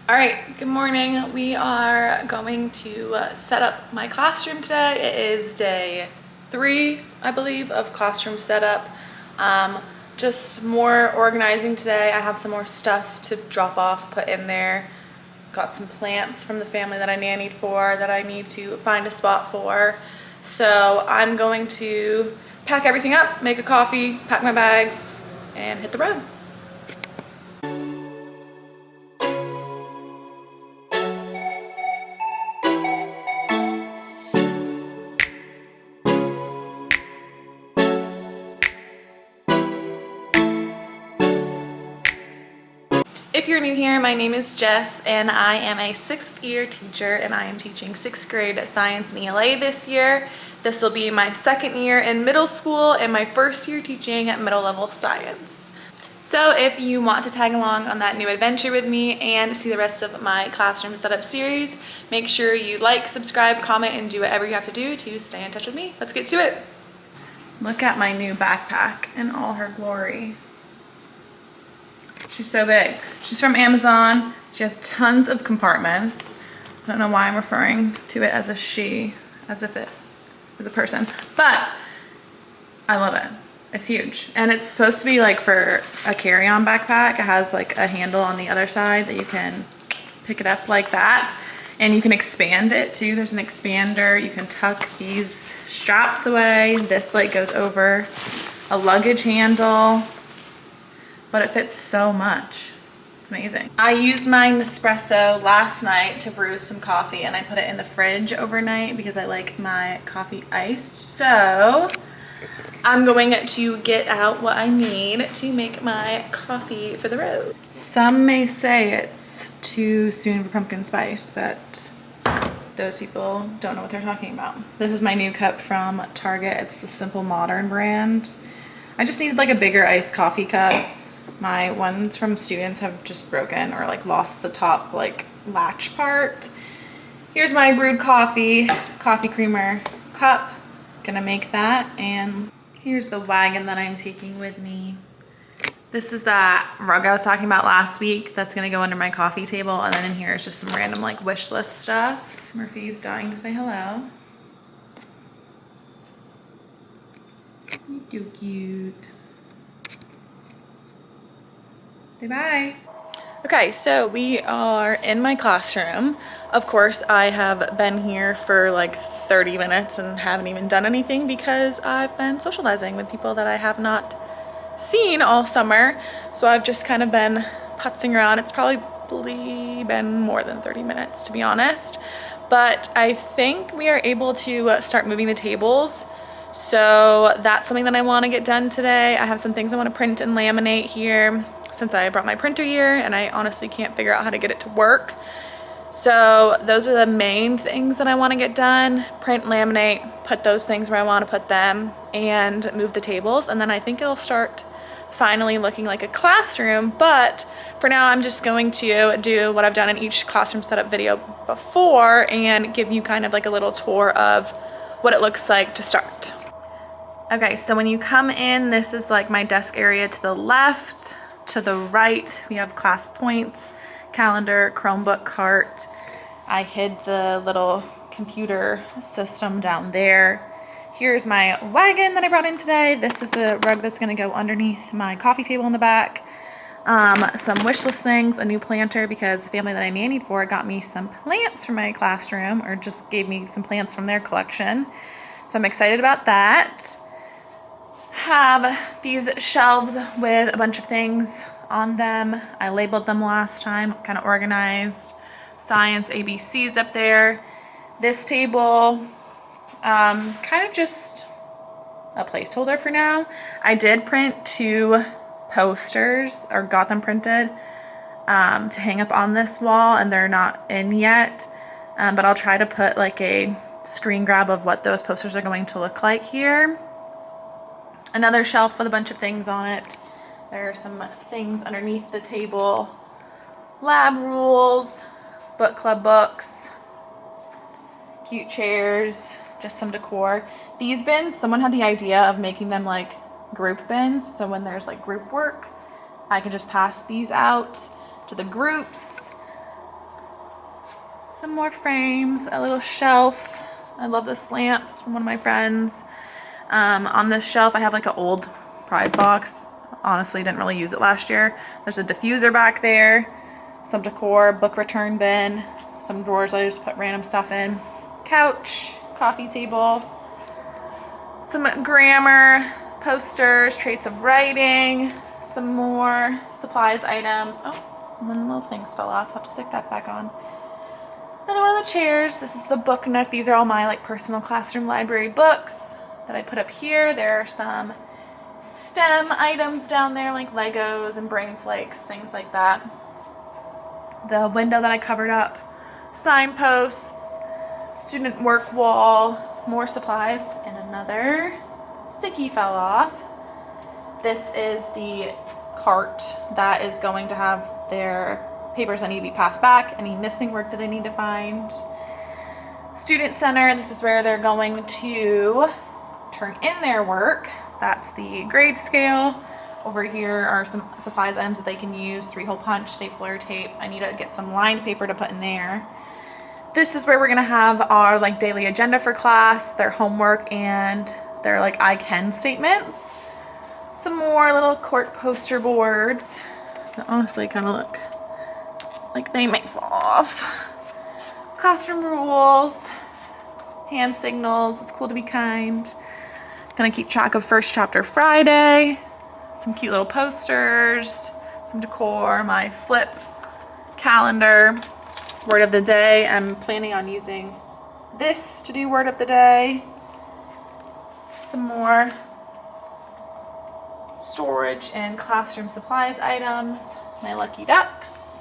All right, good morning. We are going to set up my classroom today. It is day 3, I believe, of classroom setup. Just more organizing today. I have some more stuff to drop off, put in there. Got some plants from the family that I nannied for that I need to find a spot for. So I'm going to pack everything up, make a coffee, pack my bags, and hit the road. If you're new here, my name is Jess and I am a 6th year teacher and I am teaching 6th grade science and ELA this year. This will be my 2nd year in middle school and my 1st year teaching at middle level science. So if you want to tag along on that new adventure with me and see the rest of my classroom setup series, make sure you like, subscribe, comment, and do whatever you have to do to stay in touch with me. Let's get to it. Look at my new backpack in all her glory. She's so big. She's from Amazon. She has tons of compartments. I don't know why I'm referring to it as a she, as if it is a person, but I love it. It's huge. And it's supposed to be like for a carry-on backpack. It has like a handle on the other side that you can pick it up like that. And you can expand it too. There's an expander. You can tuck these straps away. This like goes over a luggage handle. But it fits so much. It's amazing. I used my Nespresso last night to brew some coffee and I put it in the fridge overnight because I like my coffee iced. So I'm going to get out what I need to make my coffee for the road. Some may say it's too soon for pumpkin spice, but those people don't know what they're talking about. This is my new cup from Target. It's the Simple Modern brand. I just needed like a bigger iced coffee cup. My ones from students have just broken or like lost the top like latch part. Here's my brewed coffee creamer cup. Gonna make that, and here's the wagon that I'm taking with me. This is that rug I was talking about last week that's gonna go under my coffee table, and then in here is just some random like wish list stuff. Murphy's dying to say hello. You're too cute. Say bye. Okay, so we are in my classroom. Of course, I have been here for like 30 minutes and haven't even done anything because I've been socializing with people that I have not seen all summer. So I've just kind of been putzing around. It's probably been more than 30 minutes, to be honest. But I think we are able to start moving the tables. So that's something that I want to get done today. I have some things I want to print and laminate here, since I brought my printer here and I honestly can't figure out how to get it to work. So those are the main things that I want to get done. Print, laminate, put those things where I want to put them, and move the tables. And then I think it'll start finally looking like a classroom. But for now, I'm just going to do what I've done in each classroom setup video before and give you kind of like a little tour of what it looks like to start. Okay, so when you come in, this is like my desk area to the left. To the right, we have class points, calendar, Chromebook cart. I hid the little computer system down there. Here's my wagon that I brought in today. This is the rug that's gonna go underneath my coffee table in the back. Some wish list things, a new planter because the family that I nannied for got me some plants for my classroom, or just gave me some plants from their collection. So I'm excited about that. Have these shelves with a bunch of things on them. I labeled them last time, kind of organized. Science ABCs up there. This table, kind of just a placeholder for now. I did print 2 posters, or got them printed to hang up on this wall, and they're not in yet. But I'll try to put like a screen grab of what those posters are going to look like here. Another shelf with a bunch of things on it. There are some things underneath the table. Lab rules, book club books, cute chairs, just some decor. These bins, someone had the idea of making them like group bins. So when there's like group work, I can just pass these out to the groups. Some more frames, a little shelf. I love this lamp. It's from one of my friends. On this shelf, I have like an old prize box. Honestly, didn't really use it last year. There's a diffuser back there, some decor, book return bin, some drawers I just put random stuff in, couch, coffee table, some grammar, posters, traits of writing, some more supplies items. Oh, one little thing fell off. I'll have to stick that back on. Another one of the chairs. This is the book nook. These are all my like personal classroom library books that I put up here. There are some STEM items down there like Legos and brain flakes, things like that. The window that I covered up, signposts, student work wall, more supplies, and another sticky fell off. This is the cart that is going to have their papers that need to be passed back, any missing work that they need to find. Student center, this is where they're going to turn in their work. That's the grade scale. Over here are some supplies items that they can use, 3-hole punch, stapler, tape. I need to get some lined paper to put in there. This is where we're gonna have our like daily agenda for class, their homework, and their like I can statements. Some more little cork poster boards that honestly kind of look like they might fall off. Classroom rules, hand signals, it's cool to be kind. Gonna keep track of first chapter Friday, some cute little posters, some decor, my flip calendar, word of the day. I'm planning on using this to do word of the day. Some more storage and classroom supplies items, my lucky ducks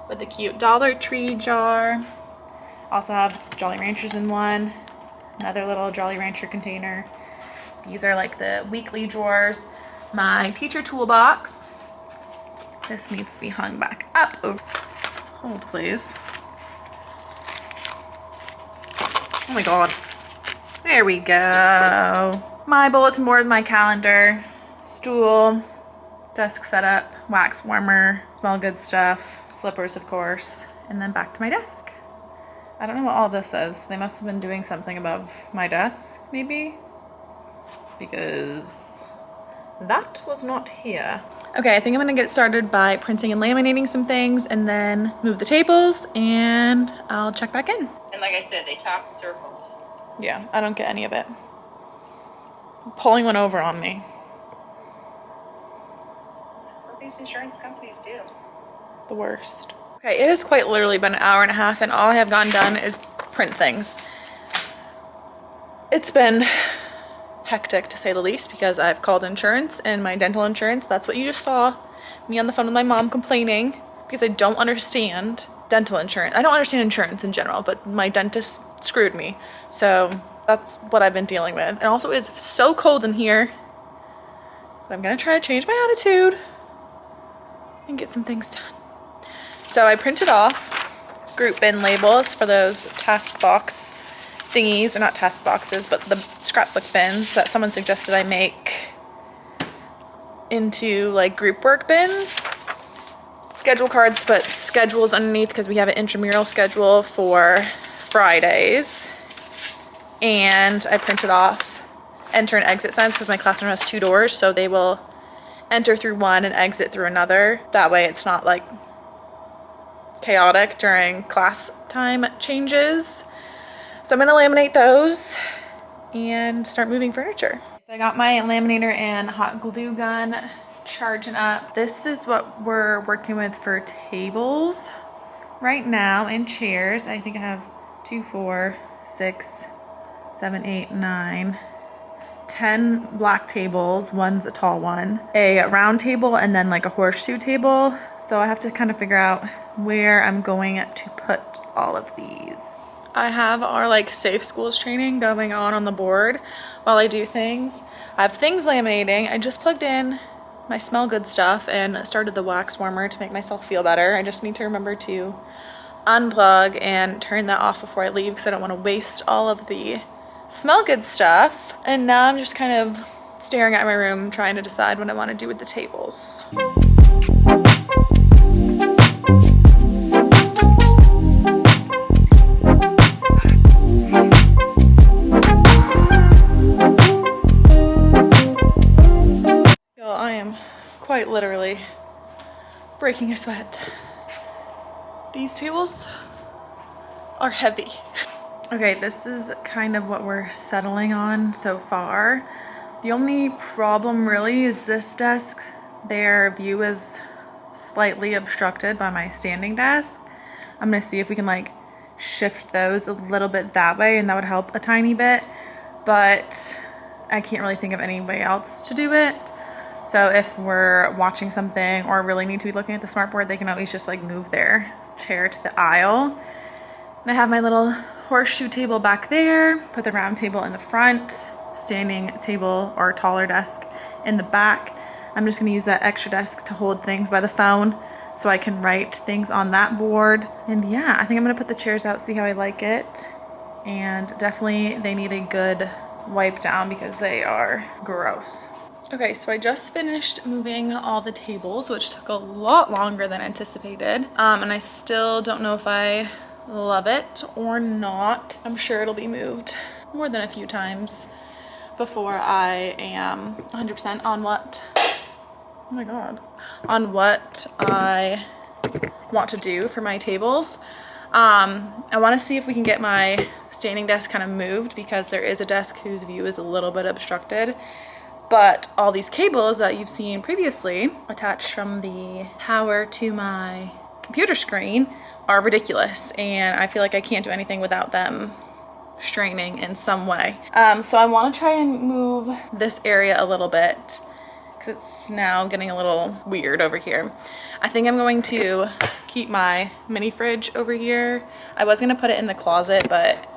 with the cute Dollar Tree jar. Also have Jolly Ranchers in one, another little Jolly Rancher container. These are like the weekly drawers. My teacher toolbox. This needs to be hung back up. Hold please. Oh my god. There we go. My bulletin board, my calendar, stool, desk setup, wax warmer, smell good stuff, slippers of course, and then back to my desk. I don't know what all this is. They must have been doing something above my desk, maybe? Because that was not here. Okay, I think I'm gonna get started by printing and laminating some things and then move the tables and I'll check back in. And like I said, they talk in circles. Yeah, I don't get any of it. Pulling one over on me. That's what these insurance companies do. The worst. Okay, it has quite literally been an hour and a half and all I have gotten done is print things. It's been hectic to say the least because I've called insurance and my dental insurance. That's what you just saw. Me on the phone with my mom complaining because I don't understand dental insurance. I don't understand insurance in general, but my dentist screwed me. So that's what I've been dealing with. And also it's so cold in here. But I'm gonna try to change my attitude and get some things done. So I printed off group bin labels for those task box thingies, or not task boxes, but the scrapbook bins that someone suggested I make into like group work bins. Schedule cards, but schedules underneath because we have an intramural schedule for Fridays. And I printed off enter and exit signs because my classroom has 2 doors, so they will enter through one and exit through another. That way it's not like chaotic during class time changes. So I'm gonna laminate those and start moving furniture. So I got my laminator and hot glue gun charging up. This is what we're working with for tables right now and chairs. I think I have 2, 4, 6, 7, 8, 9, 10 black tables. One's a tall one, a round table, and then like a horseshoe table. So I have to kind of figure out where I'm going to put all of these. I have our like safe schools training going on the board while I do things. I have things laminating. I just plugged in my smell good stuff and started the wax warmer to make myself feel better. I just need to remember to unplug and turn that off before I leave because I don't want to waste all of the smell good stuff. And now I'm just kind of staring at my room trying to decide what I want to do with the tables. breaking a sweat. These tables are heavy. Okay, this is kind of what we're settling on so far. The only problem really is this desk. Their view is slightly obstructed by my standing desk. I'm gonna see if we can like shift those a little bit that way, and that would help a tiny bit, but I can't really think of any way else to do it. So if we're watching something or really need to be looking at the smartboard, they can always just like move their chair to the aisle. And I have my little horseshoe table back there, put the round table in the front, standing table or taller desk in the back. I'm just gonna use that extra desk to hold things by the phone so I can write things on that board. And yeah, I think I'm gonna put the chairs out, see how I like it. And definitely they need a good wipe down because they are gross. Okay, so I just finished moving all the tables, which took a lot longer than anticipated. And I still don't know if I love it or not. I'm sure it'll be moved more than a few times before I am 100% on what, oh my God, on what I want to do for my tables. I want to see if we can get my standing desk kind of moved because there is a desk whose view is a little bit obstructed. But all these cables that you've seen previously attached from the tower to my computer screen are ridiculous, and I feel like I can't do anything without them straining in some way. So I want to try and move this area a little bit because it's now getting a little weird over here. I think I'm going to keep my mini fridge over here. I was gonna put it in the closet, but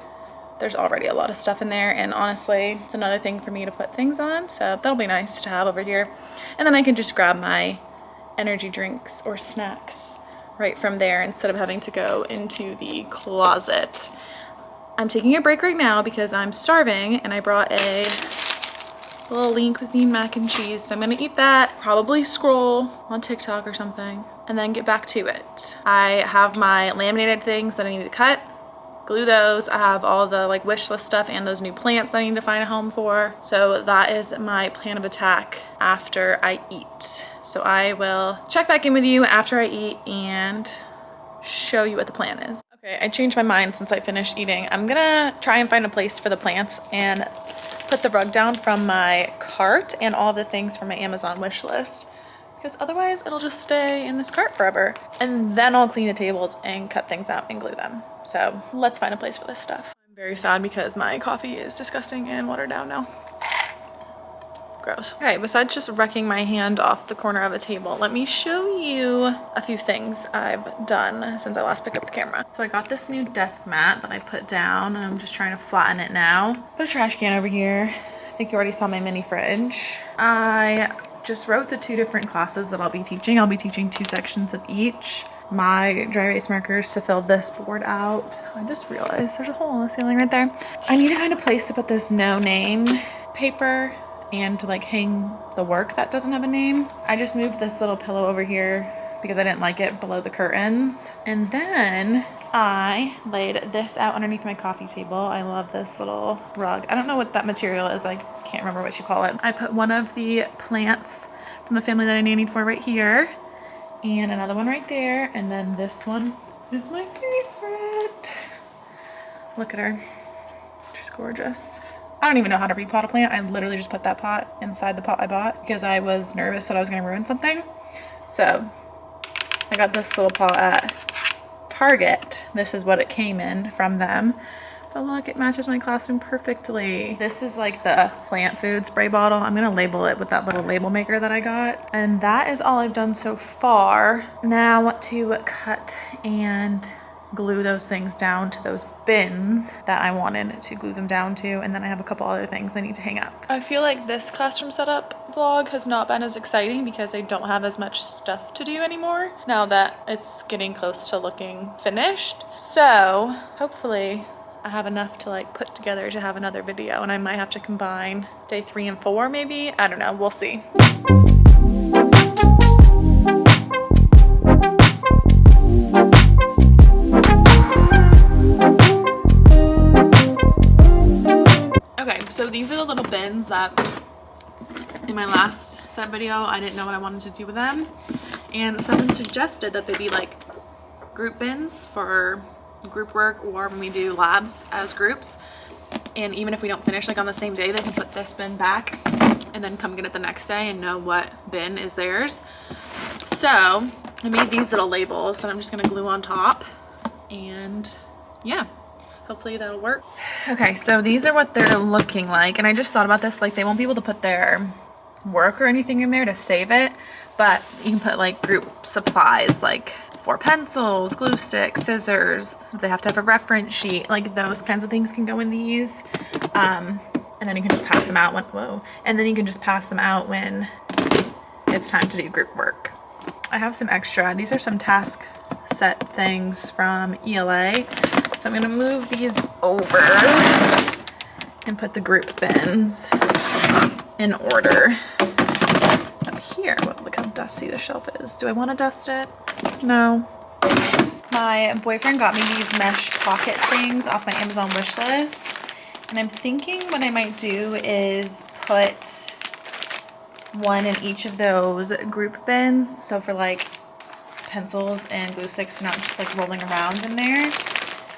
there's already a lot of stuff in there, and honestly, it's another thing for me to put things on, so that'll be nice to have over here. And then I can just grab my energy drinks or snacks right from there instead of having to go into the closet. I'm taking a break right now because I'm starving, and I brought a little lean cuisine mac and cheese, so I'm gonna eat that, probably scroll on TikTok or something, and then get back to it. I have my laminated things that I need to cut, glue those. I have all the like wish list stuff and those new plants I need to find a home for. So that is my plan of attack after I eat. So I will check back in with you after I eat and show you what the plan is. Okay, I changed my mind since I finished eating. I'm gonna try and find a place for the plants and put the rug down from my cart and all the things from my Amazon wish list, because otherwise it'll just stay in this cart forever. And then I'll clean the tables and cut things out and glue them. So let's find a place for this stuff. I'm very sad because my coffee is disgusting and watered down now. Gross. Okay, besides just wrecking my hand off the corner of a table, let me show you a few things I've done since I last picked up the camera. So I got this new desk mat that I put down, and I'm just trying to flatten it now. Put a trash can over here. I think you already saw my mini fridge. I just wrote the 2 different classes that I'll be teaching. I'll be teaching 2 sections of each. My dry erase markers to fill this board out. I just realized there's a hole in the ceiling right there. I need to find a place to put this no name paper and to like hang the work that doesn't have a name. I just moved this little pillow over here because I didn't like it below the curtains. And then I laid this out underneath my coffee table. I love this little rug. I don't know what that material is. I can't remember what you call it. I put one of the plants from the family that I nannied for right here, and another one right there, and then this one is my favorite. Look at her. She's gorgeous. I don't even know how to repot a plant. I literally just put that pot inside the pot I bought because I was nervous that I was gonna ruin something. So I got this little pot at Target. This is what it came in from them. But look, it matches my classroom perfectly. This is like the plant food spray bottle. I'm gonna label it with that little label maker that I got. And that is all I've done so far. Now to cut and glue those things down to those bins that I wanted to glue them down to, and then I have a couple other things I need to hang up. I feel like this classroom setup vlog has not been as exciting because I don't have as much stuff to do anymore now that it's getting close to looking finished. So hopefully I have enough to like put together to have another video, and I might have to combine day 3 and 4 maybe. I don't know, we'll see. Okay, so these are the little bins that in my last setup video I didn't know what I wanted to do with them, And someone suggested that they be like group bins for group work or when we do labs as groups. And even if we don't finish like on the same day, they can put this bin back and then come get it the next day and know what bin is theirs. So I made these little labels that I'm just gonna glue on top, and yeah, hopefully that'll work. Okay, so these are what they're looking like, and I just thought about this, like they won't be able to put their work or anything in there to save it, but you can put like group supplies like for pencils, glue sticks, scissors. If they have to have a reference sheet, like those kinds of things can go in these. And then you can just pass them out when it's time to do group work. I have some extra. These are some task set things from ELA. So I'm gonna move these over and put the group bins in order up here. Look how dusty the shelf is. Do I want to dust it? No. My boyfriend got me these mesh pocket things off my Amazon wish list, and I'm thinking what I might do is put one in each of those group bins, so for like pencils and glue sticks, not just like rolling around in there.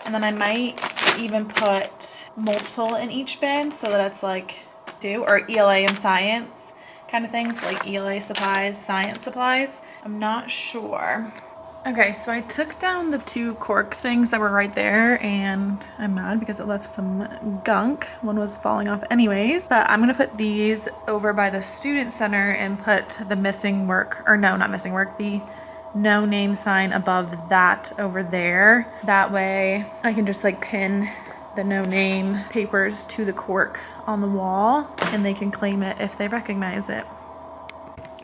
And then I might even put multiple in each bin so that it's like or ELA and science kind of things, so like ELA supplies, science supplies. I'm not sure. Okay, so I took down the 2 cork things that were right there, and I'm mad because it left some gunk. One was falling off anyways, but I'm gonna put these over by the student center and put the missing work, or no, not missing work, the no name sign above that over there. That way I can just like pin the no name papers to the cork on the wall and they can claim it if they recognize it.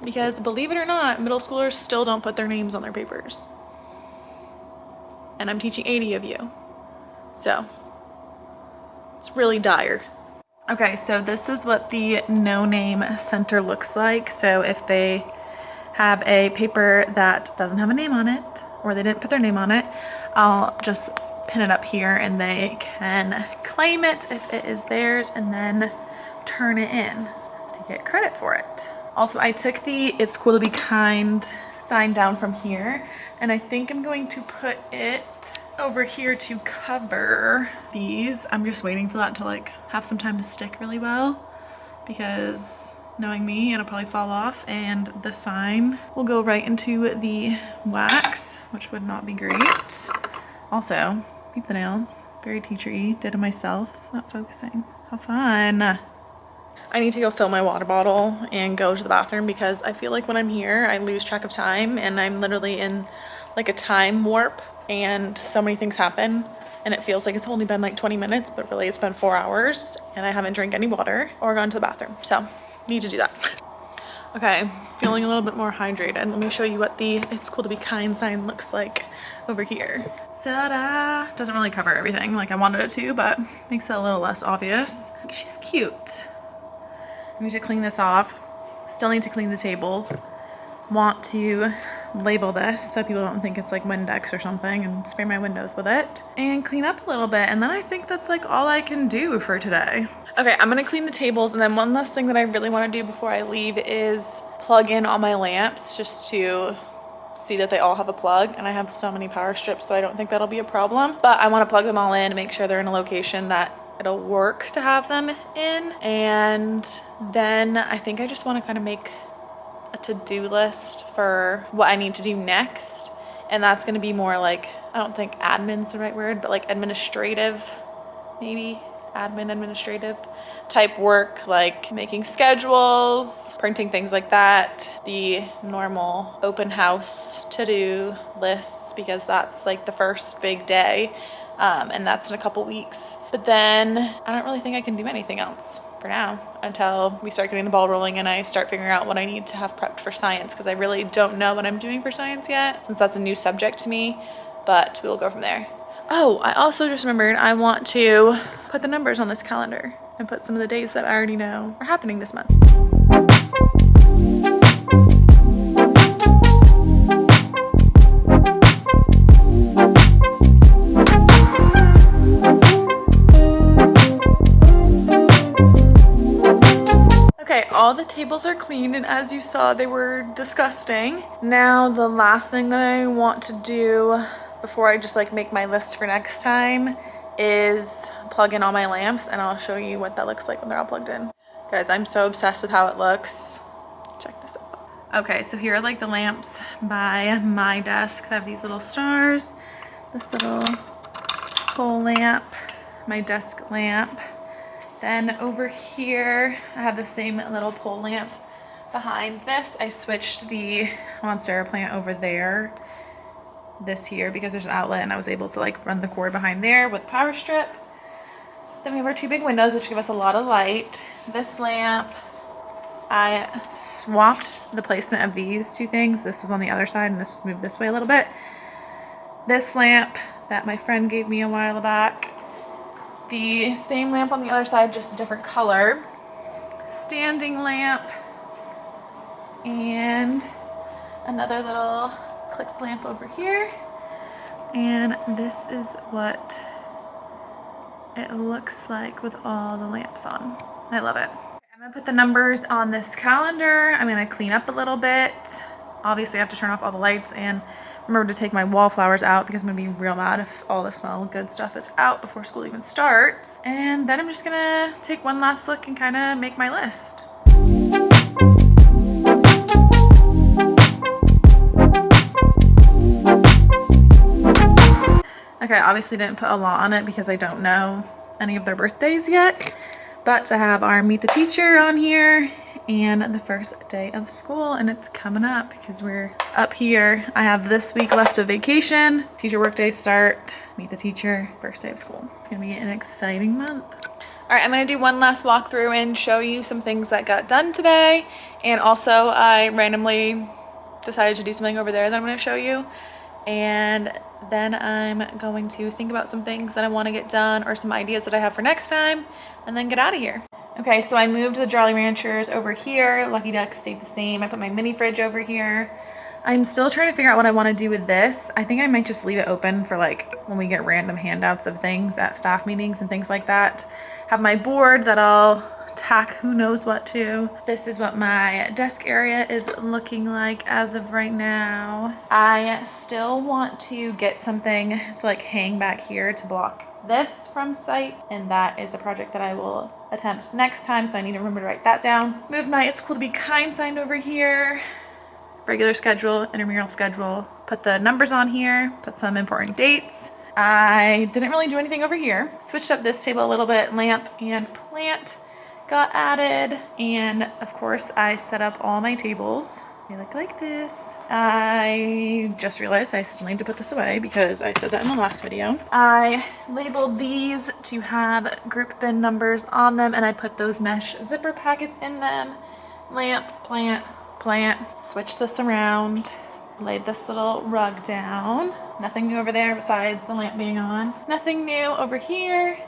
Because believe it or not, middle schoolers still don't put their names on their papers. And I'm teaching 80 of you. So it's really dire. Okay, so this is what the no name center looks like. So if they have a paper that doesn't have a name on it, or they didn't put their name on it, I'll just pin it up here and they can claim it if it is theirs and then turn it in to get credit for it. Also, I took the It's Cool to Be Kind sign down from here, and I think I'm going to put it over here to cover these. I'm just waiting for that to like have some time to stick really well, because knowing me, it'll probably fall off and the sign will go right into the wax, which would not be great. Also, beat the nails, very teacher-y, did it myself, not focusing. How fun. I need to go fill my water bottle and go to the bathroom because I feel like when I'm here, I lose track of time and I'm literally in like a time warp and so many things happen and it feels like it's only been like 20 minutes, but really it's been 4 hours and I haven't drank any water or gone to the bathroom. So need to do that. Okay, feeling a little bit more hydrated. Let me show you what the It's Cool to Be Kind sign looks like over here. Ta-da! Doesn't really cover everything like I wanted it to, but makes it a little less obvious. She's cute. I need to clean this off. Still need to clean the tables. Want to label this so people don't think it's like Windex or something and spray my windows with it. And clean up a little bit, and then I think that's like all I can do for today. Okay, I'm gonna clean the tables, and then one last thing that I really wanna do before I leave is plug in all my lamps just to see that they all have a plug, and I have so many power strips, so I don't think that'll be a problem. But I wanna plug them all in and make sure they're in a location that it'll work to have them in. And then I think I just wanna kind of make a to-do list for what I need to do next. And that's gonna be more like, I don't think admin's the right word, but like administrative, maybe. Administrative type work, like making schedules, printing, things like that. The normal open house to-do lists, because that's like the first big day, and that's in a couple weeks. But then I don't really think I can do anything else for now until we start getting the ball rolling and I start figuring out what I need to have prepped for science, because I really don't know what I'm doing for science yet, since that's a new subject to me, but we'll go from there. Oh, I also just remembered I want to put the numbers on this calendar and put some of the days that I already know are happening this month. Okay, all all the tables are cleaned, and as you saw, they were disgusting. Now, the last thing that I want to do before I just like make my list for next time is plug in all my lamps, and I'll show you what that looks like when they're all plugged in. Guys, I'm so obsessed with how it looks. Check this out. Okay, so here are like the lamps by my desk. I have these little stars, this little pole lamp, my desk lamp. Then over here, I have the same little pole lamp. Behind this, I switched the Monstera plant over there, this here, because there's an outlet and I was able to like run the cord behind there with power strip. Then we have our two big windows, which give us a lot of light. This lamp, I swapped the placement of these two things. This was on the other side and this was moved this way a little bit. This lamp that my friend gave me a while back. The same lamp on the other side, just a different color. Standing lamp. And another little click lamp over here. And this is what it looks like with all the lamps on. I love it. I'm gonna put the numbers on this calendar. I'm gonna clean up a little bit. Obviously I have to turn off all the lights and remember to take my wallflowers out because I'm gonna be real mad if all the smell good stuff is out before school even starts. And then I'm just gonna take one last look and kind of make my list. Okay, obviously didn't put a lot on it because I don't know any of their birthdays yet, but I have our Meet the Teacher on here and the first day of school, and it's coming up because we're up here. I have this week left of vacation, teacher work days start, Meet the Teacher, first day of school. It's gonna be an exciting month. All right, I'm gonna do one last walkthrough and show you some things that got done today, and also I randomly decided to do something over there that I'm gonna show you, and then I'm going to think about some things that I want to get done or some ideas that I have for next time and then get out of here. Okay, so I moved the Jolly Ranchers over here. Lucky Duck stayed the same. I put my mini fridge over here. I'm still trying to figure out what I want to do with this. I think I might just leave it open for like when we get random handouts of things at staff meetings and things like that. Have my board that I'll tack who knows what to. This is what my desk area is looking like as of right now. I still want to get something to like hang back here to block this from sight, and that is a project that I will attempt next time, so I need to remember to write that down. Move my It's Cool to Be Kind sign over here. Regular schedule, intramural schedule. Put the numbers on here, put some important dates. I didn't really do anything over here. Switched up this table a little bit. Lamp and plant got added, and of course I set up all my tables. They look like this. I just realized I still need to put this away because I said that in the last video. I labeled these to have group bin numbers on them, and I put those mesh zipper packets in them. Lamp, plant, plant. Switch this around. Laid this little rug down. Nothing new over there besides the lamp being on. Nothing new over here.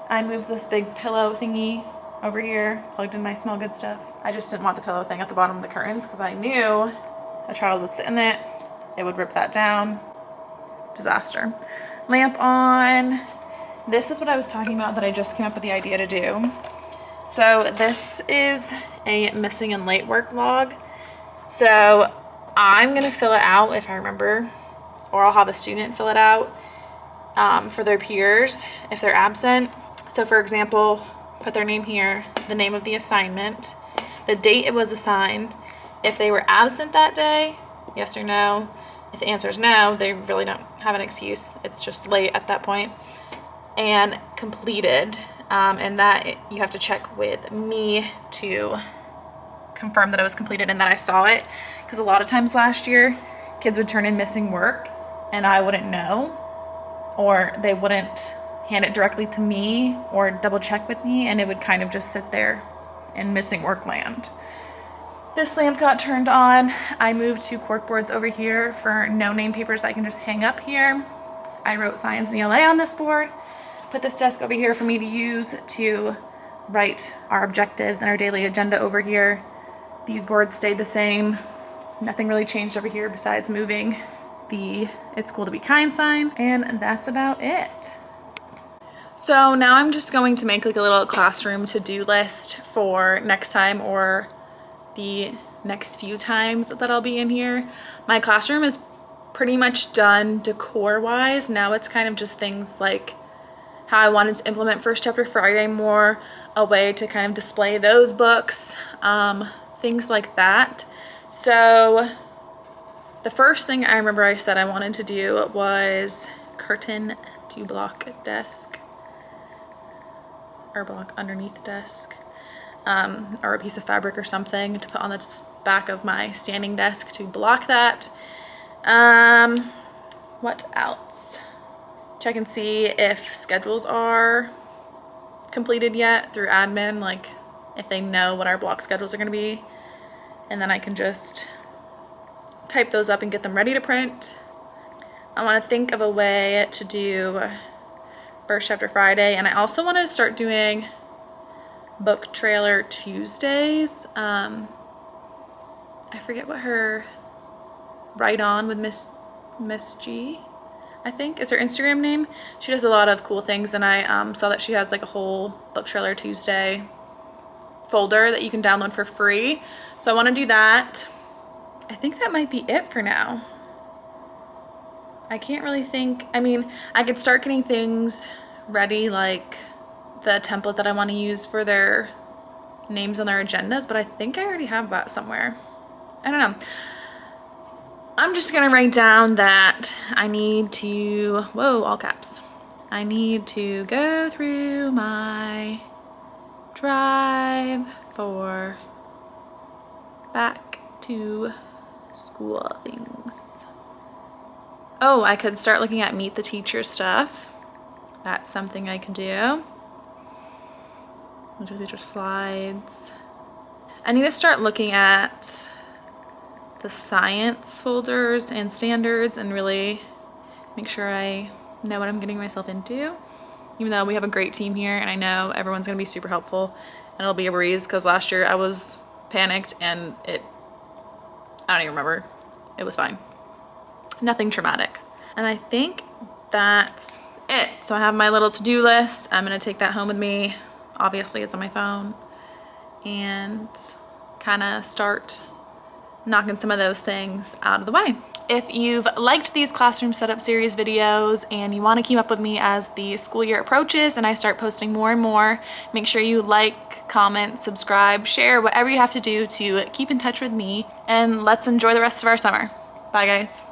I moved this big pillow thingy over here, plugged in my small good stuff. I just didn't want the pillow thing at the bottom of the curtains because I knew a child would sit in it. It would rip that down. Disaster. Lamp on. This is what I was talking about that I just came up with the idea to do. So this is a missing and late work log. So I'm gonna fill it out if I remember, or I'll have a student fill it out for their peers if they're absent. So for example, put their name here, the name of the assignment, the date it was assigned, if they were absent that day, yes or no. If the answer is no, they really don't have an excuse. It's just late at that point. And completed, and that you have to check with me to confirm that it was completed and that I saw it. Because a lot of times last year, kids would turn in missing work and I wouldn't know, or they wouldn't hand it directly to me or double check with me, and it would kind of just sit there in missing work land. This lamp got turned on. I moved 2 cork boards over here for no name papers I can just hang up here. I wrote science and ELA on this board. Put this desk over here for me to use to write our objectives and our daily agenda over here. These boards stayed the same. Nothing really changed over here besides moving the It's Cool to Be Kind sign, and that's about it. So now I'm just going to make like a little classroom to-do list for next time, or the next few times that I'll be in here. My classroom is pretty much done decor wise. Now it's kind of just things like how I wanted to implement First Chapter Friday more, a way to kind of display those books, things like that. So the first thing I remember I said I wanted to do was curtain to block desk, or block underneath the desk, or a piece of fabric or something to put on the back of my standing desk to block that. What else? Check and see if schedules are completed yet through admin, like if they know what our block schedules are going to be, and then I can just type those up and get them ready to print. I want to think of a way to do First Chapter Friday, and I also want to start doing book trailer Tuesdays. I forget what her Write On with Miss G, I think is her Instagram name. She does a lot of cool things, and I saw that she has like a whole book trailer Tuesday folder that you can download for free. So I want to do that. I think that might be it for now. I can't really think. I mean, I could start getting things ready, like the template that I want to use for their names on their agendas, but I think I already have that somewhere. I don't know. I'm just gonna write down that I need to, whoa, all caps. I need to go through my drive for back to school things. Oh, I could start looking at Meet the Teacher stuff. That's something I could do. Meet the Teacher slides. I need to start looking at the science folders and standards and really make sure I know what I'm getting myself into. Even though we have a great team here and I know everyone's gonna be super helpful and it'll be a breeze, because last year I was panicked and I don't even remember. It was fine. Nothing traumatic. And I think that's it. So I have my little to-do list. I'm gonna take that home with me. Obviously it's on my phone, and kind of start knocking some of those things out of the way. If you've liked these classroom setup series videos and you want to keep up with me as the school year approaches and I start posting more and more, make sure you like, comment, subscribe, share, whatever you have to do to keep in touch with me, and let's enjoy the rest of our summer. Bye guys.